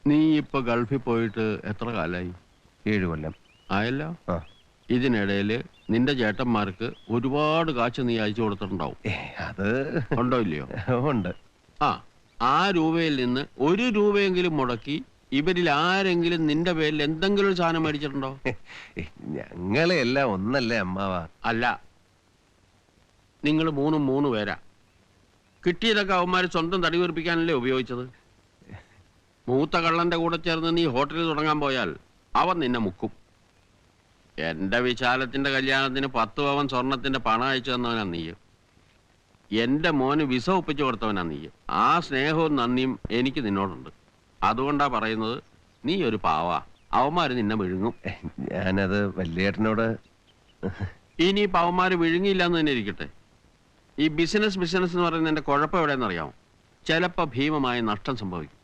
നീ ഇപ്പൊ ഗൾഫിൽ പോയിട്ട് എത്ര കാലായി? 7 കൊല്ലം ആയല്ലോ. ആ. ഇതിനിടയില് നിന്റെ ചേട്ടന്മാർക്ക് ഒരുപാട് കാശ് നീ അയച്ചു കൊടുത്തിട്ടുണ്ടാവും. അത് ഉണ്ടോ ഇല്ലയോ? ഉണ്ട്. ആ രൂപയിൽ നിന്ന് 1 രൂപയെങ്കിലും മുടക്കി ഇവരിൽ ആരെങ്കിലും നിന്റെ പേരിൽ എന്തെങ്കിലും ഒരു സാധനം മേടിച്ചിട്ടുണ്ടോ? ഞങ്ങളെ എല്ലാം ഒന്നല്ലേ അമ്മാവ? അല്ല, നിങ്ങൾ 3 പേരാ. കിട്ടിയതൊക്കെ അവന്മാര് സ്വന്തം തടി വീർപ്പിക്കാനല്ലേ ഉപയോഗിച്ചത്. മൂത്ത കള്ളന്റെ കൂടെ ചേർന്ന് നീ ഹോട്ടലിൽ തുടങ്ങാൻ പോയാൽ അവൻ നിന്നെ മുക്കും. എന്റെ വിശാലത്തിന്റെ കല്യാണത്തിന് 10 പവൻ സ്വർണത്തിന്റെ പണം അയച്ചു തന്നവനാ നീ. എന്റെ മോന് വിസ ഒപ്പിച്ചു കൊടുത്തവനാ നീ. ആ സ്നേഹവും നന്ദിയും എനിക്ക് നിന്നോടുണ്ട്. അതുകൊണ്ടാ പറയുന്നത്, നീ ഒരു പാവാ. അവന്മാര് നിന്നെ വിഴുങ്ങും. ഞാനത് വല്യേട്ടനോട്. ഇനി അവന്മാര് വിഴുങ്ങിയില്ലാന്ന് തന്നെ ഇരിക്കട്ടെ. ഈ ബിസിനസ് എന്ന് പറയുന്നതിന്റെ കുഴപ്പം എവിടെയെന്നറിയാമോ? ചിലപ്പോ ഭീമമായ നഷ്ടം സംഭവിക്കും.